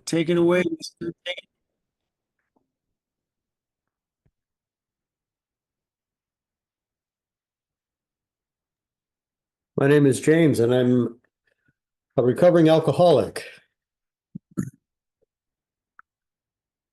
Take it away, Mr. My name is James, and I'm a recovering alcoholic.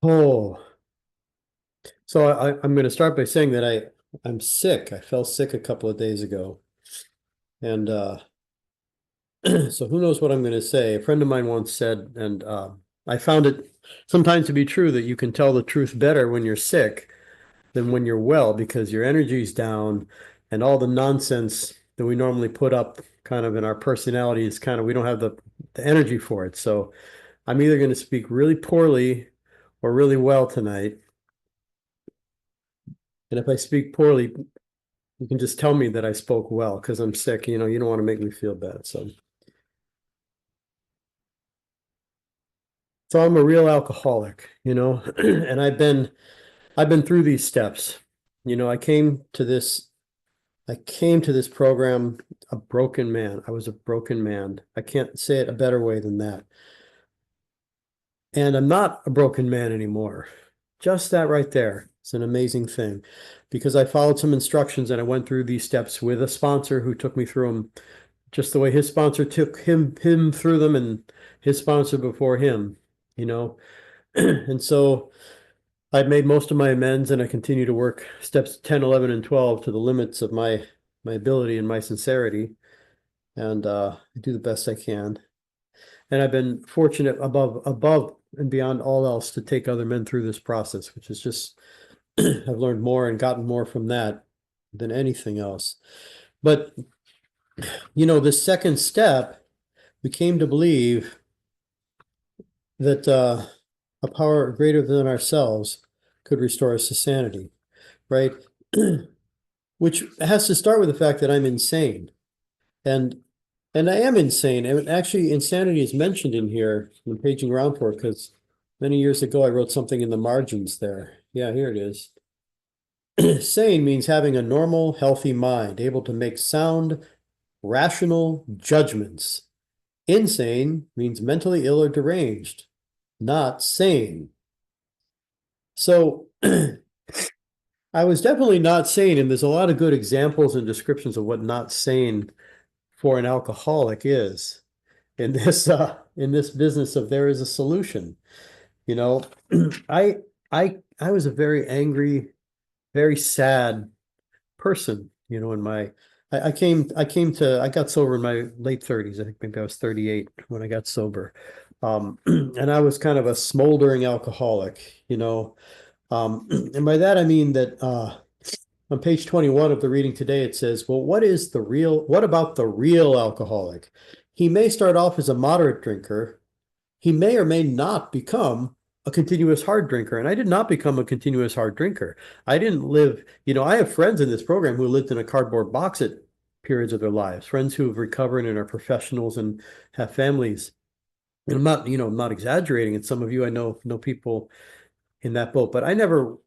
Oh, so I'm going to start by saying that I'm sick. I fell sick a couple of days ago, and so who knows what I'm going to say. A friend of mine once said, and I found it sometimes to be true, that you can tell the truth better when you're sick than when you're well, because your energy's down, and all the nonsense that we normally put up kind of in our personality is kind of, we don't have the energy for it. So I'm either going to speak really poorly or really well tonight. And if I speak poorly, you can just tell me that I spoke well because I'm sick. You don't want to make me feel bad. So I'm a real alcoholic, and I've been through these steps. You know, I came to this program a broken man. I was a broken man. I can't say it a better way than that. And I'm not a broken man anymore. Just that right there. It's an amazing thing because I followed some instructions and I went through these steps with a sponsor who took me through them just the way his sponsor took him through them, and his sponsor before him, you know. And so I've made most of my amends, and I continue to work steps 10, 11, and 12 to the limits of my ability and my sincerity, and I do the best I can. And I've been fortunate above and beyond all else to take other men through this process, which is just I've learned more and gotten more from that than anything else. But this second step, we came to believe that a power greater than ourselves could restore us to sanity, right? Which has to start with the fact that I'm insane. And and I am insane. And actually, insanity is mentioned in here. I'm paging around for it because many years ago I wrote something in the margins there. Yeah, here it is. Sane means having a normal, healthy mind, able to make sound, rational judgments. Insane means mentally ill or deranged, not sane. So I was definitely not sane, and there's a lot of good examples and descriptions of what not sane for an alcoholic is in this business of there is a solution. You know, I I was a very angry, very sad person, I got sober in my late 30s. I think maybe I was 38 when I got sober. And I was kind of a smoldering alcoholic, and by that I mean that on page 21 of the reading today, it says, well, what about the real alcoholic? He may start off as a moderate drinker. He may or may not become a continuous hard drinker. And I did not become a continuous hard drinker. I didn't live, I have friends in this program who lived in a cardboard box at periods of their lives, friends who have recovered and are professionals and have families. And I'm not exaggerating. And some of you I know people in that boat, but I never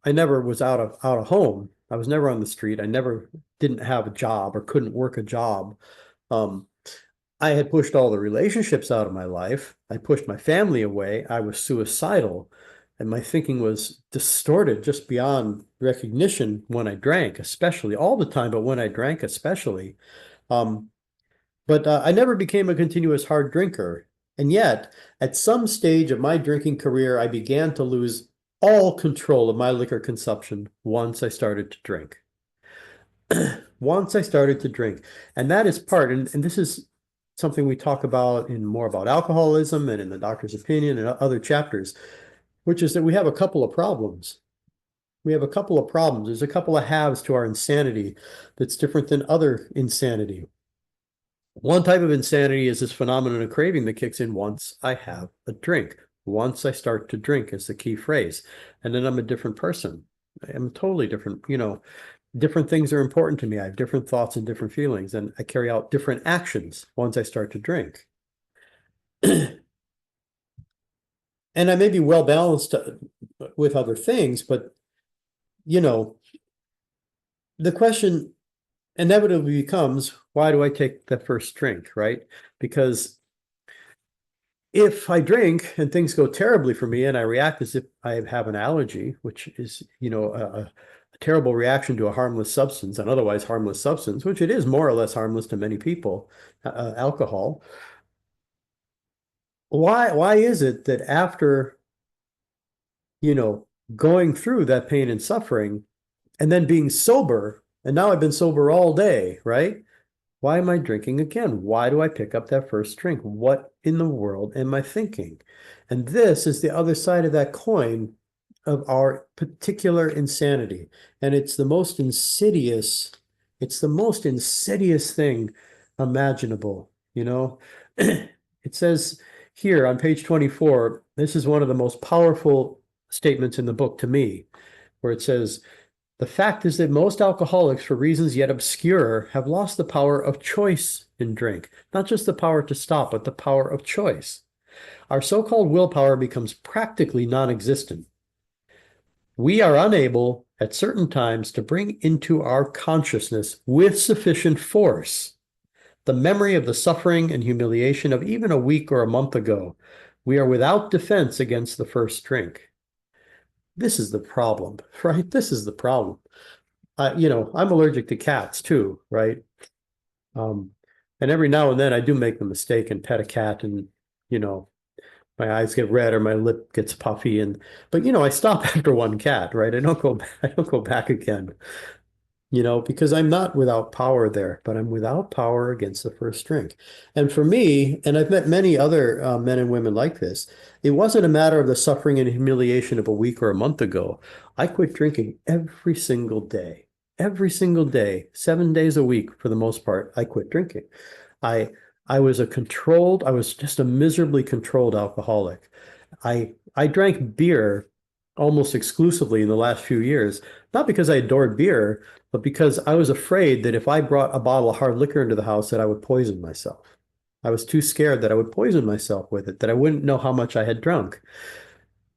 was out of home. I was never on the street. I never didn't have a job or couldn't work a job. Um, I had pushed all the relationships out of my life. I pushed my family away. I was suicidal, and my thinking was distorted just beyond recognition when I drank, especially all the time, but when I drank, especially. Um, but I never became a continuous hard drinker. And yet, at some stage of my drinking career, I began to lose all control of my liquor consumption once I started to drink. Once I started to drink. And that is and this is something we talk about in more about alcoholism and in the doctor's opinion and other chapters, which is that we have a couple of problems. We have a couple of problems. There's a couple of halves to our insanity that's different than other insanity. One type of insanity is this phenomenon of craving that kicks in once I have a drink. Once I start to drink is the key phrase. And then I'm a different person. I'm totally different. Different things are important to me. I have different thoughts and different feelings, and I carry out different actions once I start to drink. And I may be well balanced with other things, but you know, the question inevitably becomes, why do I take the first drink, right? Because if I drink and things go terribly for me and I react as if I have an allergy, which is, a terrible reaction to a harmless substance, an otherwise harmless substance, which it is more or less harmless to many people, alcohol. Why is it that after, you know, going through that pain and suffering and then being sober, and now I've been sober all day, right? Why am I drinking again? Why do I pick up that first drink? What in the world am I thinking? And this is the other side of that coin of our particular insanity. And it's the most insidious thing imaginable, you know? It says here on page 24, this is one of the most powerful statements in the book to me, where it says, the fact is that most alcoholics, for reasons yet obscure, have lost the power of choice in drink. Not just the power to stop, but the power of choice. Our so-called willpower becomes practically non-existent. We are unable at certain times to bring into our consciousness with sufficient force the memory of the suffering and humiliation of even a week or a month ago. We are without defense against the first drink. This is the problem, right? This is the problem. I'm allergic to cats too, right? Um, and every now and then I do make the mistake and pet a cat and, you know, my eyes get red or my lip gets puffy but I stop after one cat, right? I don't go back again, because I'm not without power there, but I'm without power against the first drink. And for me, and I've met many other men and women like this, it wasn't a matter of the suffering and humiliation of a week or a month ago. I quit drinking every single day, 7 days a week for the most part. I quit drinking. I I was just a miserably controlled alcoholic. I drank beer almost exclusively in the last few years, not because I adored beer, but because I was afraid that if I brought a bottle of hard liquor into the house, that I would poison myself. I was too scared that I would poison myself with it, that I wouldn't know how much I had drunk.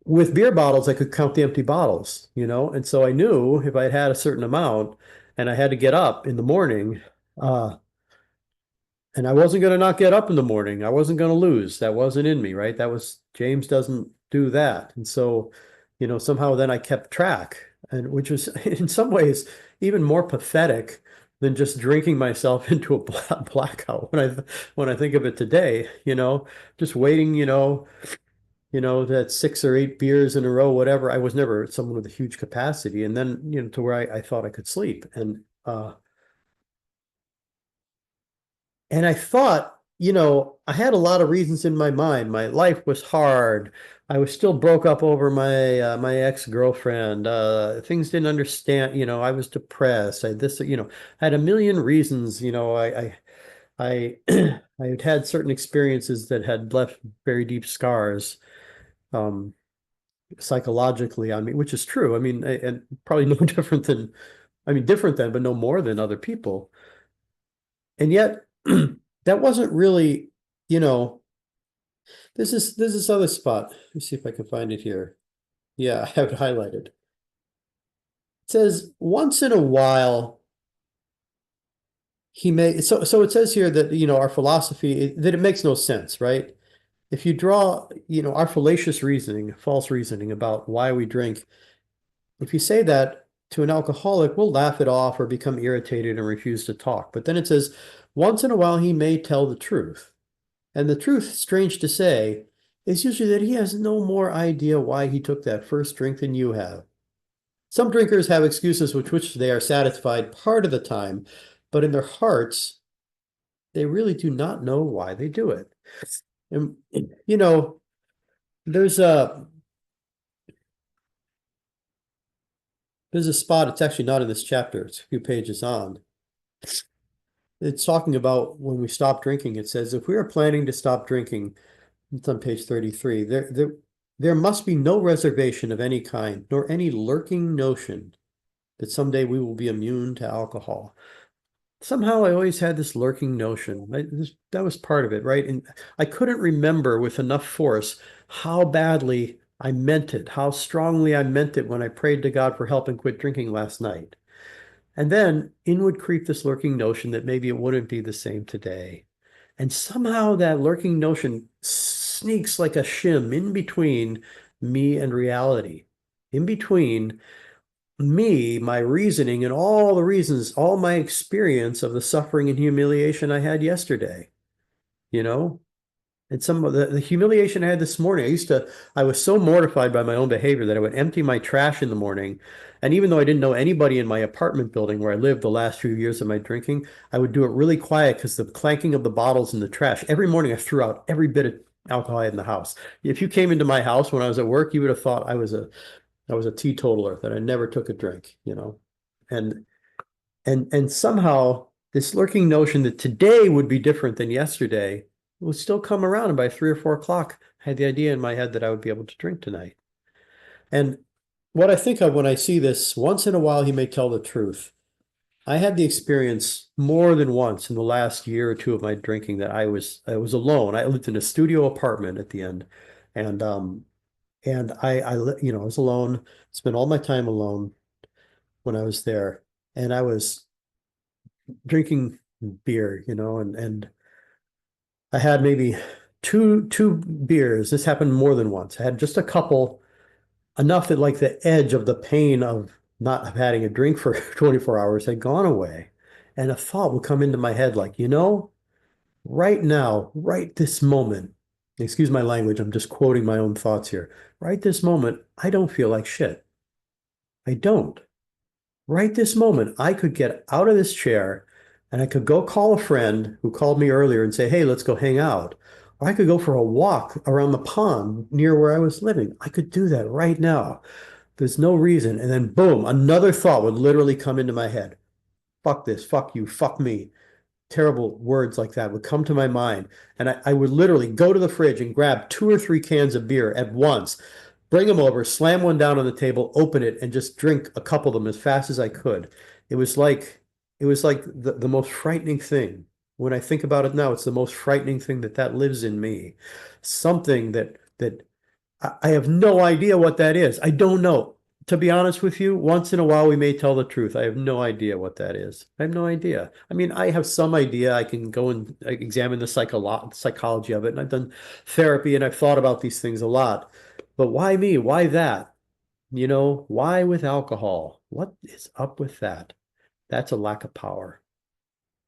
With beer bottles, I could count the empty bottles, and so I knew if I had had a certain amount and I had to get up in the morning, uh, and I wasn't going to not get up in the morning. I wasn't going to lose. That wasn't in me, right? James doesn't do that. And so, somehow then I kept track, and which was in some ways even more pathetic than just drinking myself into a blackout when I think of it today, just waiting, that 6 or 8 beers in a row, whatever. I was never someone with a huge capacity. And then, to where I thought I could sleep. And I thought, I had a lot of reasons in my mind. My life was hard. I was still broke up over my ex-girlfriend. Things didn't understand, I was depressed. I had a million reasons, I I had had certain experiences that had left very deep scars, um, psychologically on me, which is true. I mean, and probably no different than, different than, but no more than other people. And yet, that wasn't really, you know, this other spot. Let me see if I can find it here. Yeah, I have it highlighted. It says once in a while he may so it says here that our philosophy that it makes no sense, right? If you draw, our fallacious reasoning, false reasoning about why we drink, if you say that to an alcoholic, we'll laugh it off or become irritated and refuse to talk. But then it says, once in a while he may tell the truth. And the truth, strange to say, is usually that he has no more idea why he took that first drink than you have. Some drinkers have excuses with which they are satisfied part of the time, but in their hearts, they really do not know why they do it. And, there's a there's a spot, it's actually not in this chapter, it's a few pages on. It's talking about when we stop drinking. It says, if we are planning to stop drinking, it's on page 33, there must be no reservation of any kind, nor any lurking notion that someday we will be immune to alcohol. Somehow I always had this lurking notion. That was part of it, right? And I couldn't remember with enough force how badly I meant it, how strongly I meant it when I prayed to God for help and quit drinking last night. And then in would creep this lurking notion that maybe it wouldn't be the same today. And somehow that lurking notion sneaks like a shim in between me and reality, in between me, my reasoning, and all the reasons, all my experience of the suffering and humiliation I had yesterday, you know? And some of the humiliation I had this morning, I was so mortified by my own behavior that I would empty my trash in the morning. And even though I didn't know anybody in my apartment building where I lived the last few years of my drinking, I would do it really quiet because the clanking of the bottles in the trash, every morning I threw out every bit of alcohol I had in the house. If you came into my house when I was at work, you would have thought I was a teetotaler, that I never took a drink, you know. And and somehow this lurking notion that today would be different than yesterday would still come around. And by 3 or 4 o'clock, I had the idea in my head that I would be able to drink tonight. And what I think of when I see this, once in a while, he may tell the truth. I had the experience more than once in the last year or two of my drinking that I was alone. I lived in a studio apartment at the end, and I was alone, spent all my time alone when I was there, and I was drinking beer, and I had maybe two beers. This happened more than once. I had just a couple, enough that like the edge of the pain of not having a drink for 24 hours had gone away. And a thought would come into my head like, right now, right this moment, excuse my language, I'm just quoting my own thoughts here. Right this moment, I don't feel like shit. I don't. Right this moment, I could get out of this chair and I could go call a friend who called me earlier and say, hey, let's go hang out. Or I could go for a walk around the pond near where I was living. I could do that right now. There's no reason. And then boom, another thought would literally come into my head. Fuck this, fuck you, fuck me. Terrible words like that would come to my mind. And I would literally go to the fridge and grab 2 or 3 cans of beer at once, bring them over, slam one down on the table, open it, and just drink a couple of them as fast as I could. It was like it was like the most frightening thing. When I think about it now, it's the most frightening thing that lives in me. Something that I have no idea what that is. I don't know. To be honest with you, once in a while we may tell the truth. I have no idea what that is. I have no idea. I mean, I have some idea. I can go and examine the psychology of it, and I've done therapy and I've thought about these things a lot. But why me? Why that? Why with alcohol? What is up with that? That's a lack of power.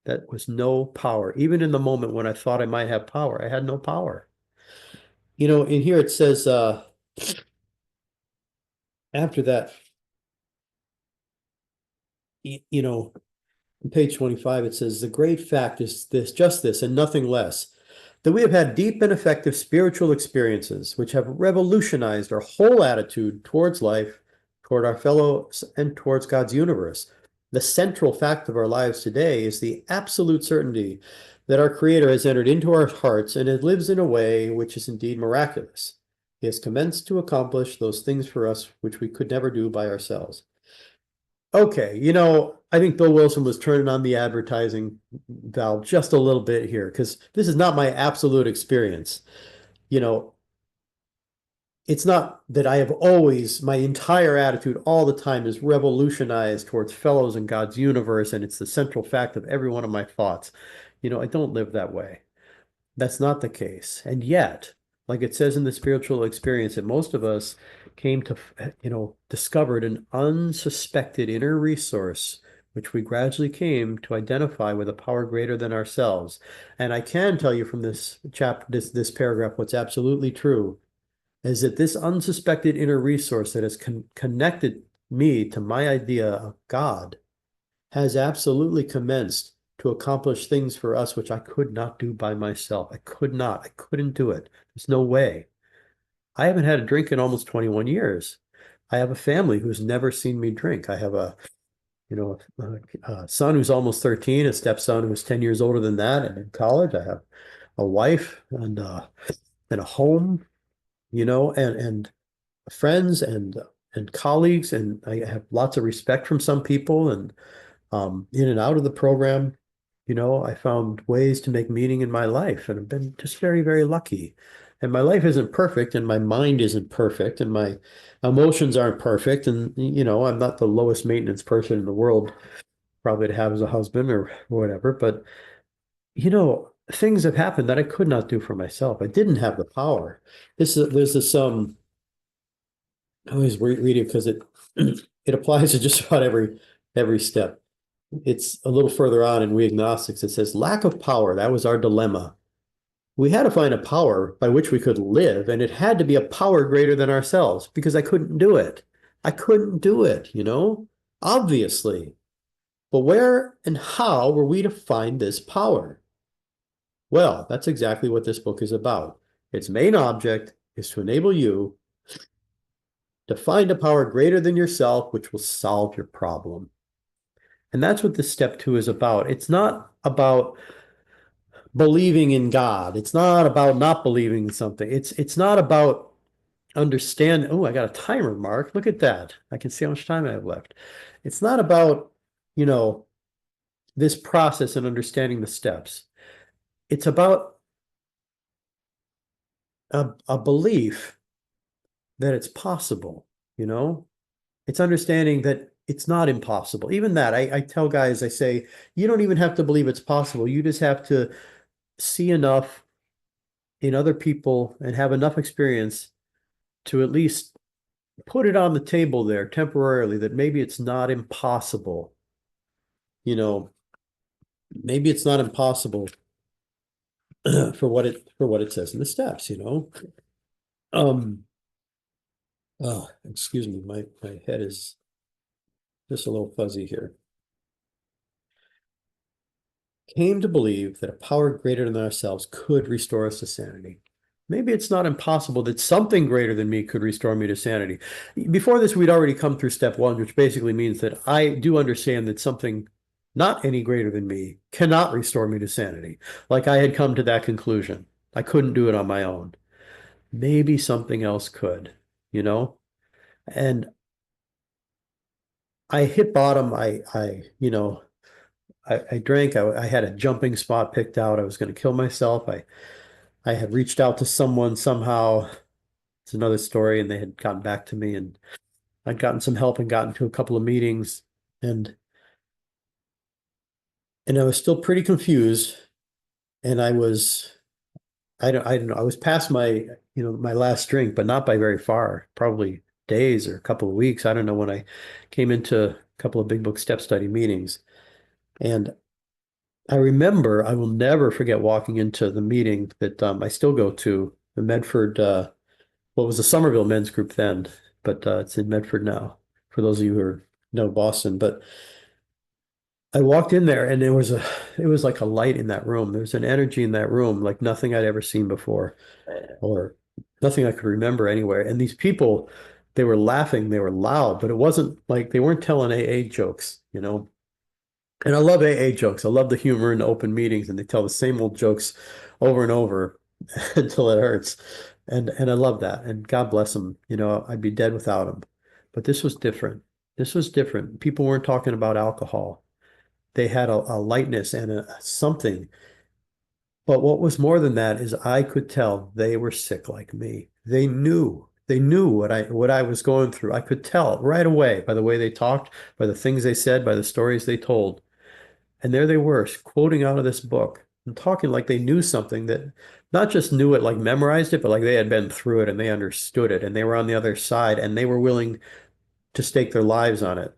That was no power. Even in the moment when I thought I might have power, I had no power. In here it says, after that, on page 25, it says, the great fact is this, just this, and nothing less, that we have had deep and effective spiritual experiences which have revolutionized our whole attitude towards life, toward our fellows, and towards God's universe. The central fact of our lives today is the absolute certainty that our Creator has entered into our hearts and it lives in a way which is indeed miraculous. He has commenced to accomplish those things for us which we could never do by ourselves. Okay, I think Bill Wilson was turning on the advertising valve just a little bit here because this is not my absolute experience. You know, it's not that I have always, my entire attitude all the time is revolutionized towards fellows in God's universe, and it's the central fact of every one of my thoughts. I don't live that way. That's not the case. And yet, like it says in the spiritual experience, that most of us came to, discovered an unsuspected inner resource, which we gradually came to identify with a power greater than ourselves. And I can tell you from this chapter, this paragraph, what's absolutely true is that this unsuspected inner resource that has connected me to my idea of God has absolutely commenced to accomplish things for us which I could not do by myself. I could not. I couldn't do it. There's no way. I haven't had a drink in almost 21 years. I have a family who's never seen me drink. I have a son who's almost 13, a stepson who's 10 years older than that, and in college. I have a wife and a home, and friends and colleagues, and I have lots of respect from some people, and in and out of the program, I found ways to make meaning in my life, and I've been just very, very lucky. And my life isn't perfect, and my mind isn't perfect, and my emotions aren't perfect, and I'm not the lowest maintenance person in the world, probably to have as a husband or whatever, but things have happened that I could not do for myself. I didn't have the power. There's this I always read it because it it applies to just about every step. It's a little further on in We Agnostics. It says lack of power. That was our dilemma. We had to find a power by which we could live, and it had to be a power greater than ourselves because I couldn't do it. I couldn't do it, obviously. But where and how were we to find this power? Well, that's exactly what this book is about. Its main object is to enable you to find a power greater than yourself, which will solve your problem. And that's what this step 2 is about. It's not about believing in God. It's not about not believing in something. It's not about understand. Oh, I got a timer, Mark. Look at that. I can see how much time I have left. It's not about, you know, this process and understanding the steps. It's about a belief that it's possible, you know? It's understanding that it's not impossible. Even that, I tell guys, I say, you don't even have to believe it's possible. You just have to see enough in other people and have enough experience to at least put it on the table there temporarily that maybe it's not impossible. You know, maybe it's not impossible for what it says in the steps, Um, oh, excuse me, my head is just a little fuzzy here. Came to believe that a power greater than ourselves could restore us to sanity. Maybe it's not impossible that something greater than me could restore me to sanity. Before this, we'd already come through step 1, which basically means that I do understand that something not any greater than me cannot restore me to sanity. Like I had come to that conclusion. I couldn't do it on my own. Maybe something else could, you know? And I hit bottom. I drank. I had a jumping spot picked out. I was going to kill myself. I had reached out to someone somehow. It's another story, and they had gotten back to me, and I'd gotten some help and gotten to a couple of meetings, and I was still pretty confused, and I don't know, I was past my last drink, but not by very far, probably days or a couple of weeks. I don't know when I came into a couple of big book step study meetings, and I will never forget walking into the meeting that I still go to, the Medford. Well, it was the Somerville men's group then, but it's in Medford now, for those of you who know Boston. But I walked in there and it was like a light in that room. There was an energy in that room like nothing I'd ever seen before, or nothing I could remember anywhere. And these people, they were laughing, they were loud, but it wasn't like they weren't telling AA jokes. And I love AA jokes. I love the humor in open meetings, and they tell the same old jokes over and over until it hurts. And I love that. And God bless them. I'd be dead without them. But this was different. This was different. People weren't talking about alcohol. They had a lightness and a something. But what was more than that is I could tell they were sick like me. They knew. They knew what I was going through. I could tell right away by the way they talked, by the things they said, by the stories they told. And there they were, quoting out of this book and talking like they knew something that not just knew it, like memorized it, but like they had been through it and they understood it and they were on the other side and they were willing to stake their lives on it.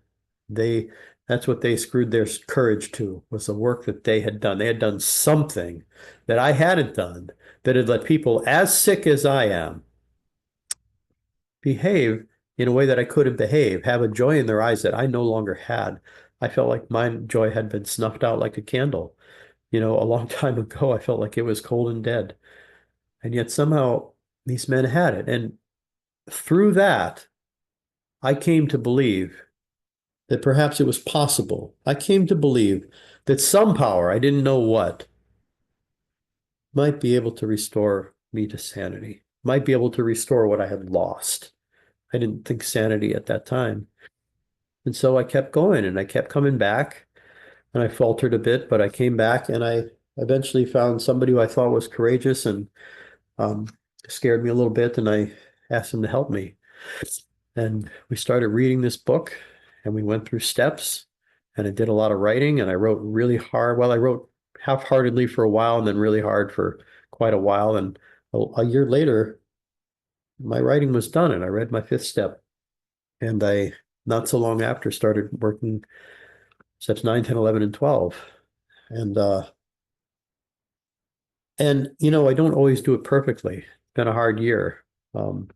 They, that's what they screwed their courage to, was the work that they had done. They had done something that I hadn't done that had let people as sick as I am behave in a way that I couldn't behave, have a joy in their eyes that I no longer had. I felt like my joy had been snuffed out like a candle. A long time ago, I felt like it was cold and dead. And yet somehow these men had it. And through that, I came to believe that perhaps it was possible. I came to believe that some power, I didn't know what, might be able to restore me to sanity, might be able to restore what I had lost. I didn't think sanity at that time. And so I kept going and I kept coming back and I faltered a bit, but I came back and I eventually found somebody who I thought was courageous and um, scared me a little bit. And I asked him to help me. And we started reading this book and we went through steps and I did a lot of writing and I wrote really hard. Well, I wrote half-heartedly for a while and then really hard for quite a while. And a year later, my writing was done and I read my fifth step. And I, not so long after, started working steps 9, 10, 11, and 12. And I don't always do it perfectly. It's been a hard year. Um,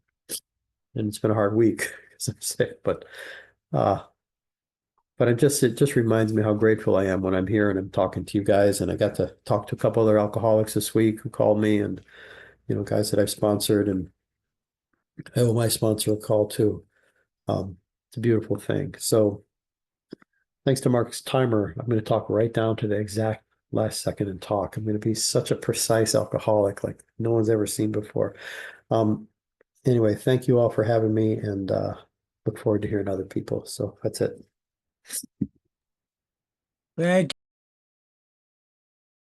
and it's been a hard week because I'm sick, uh it just reminds me how grateful I am when I'm here and I'm talking to you guys. And I got to talk to a couple other alcoholics this week who called me, and guys that I've sponsored, and I owe my sponsor a call too. It's a beautiful thing. So thanks to Mark's timer, I'm going to talk right down to the exact last second and talk. I'm going to be such a precise alcoholic like no one's ever seen before. Um, anyway, thank you all for having me, and look forward to hearing other people. So that's it. Thank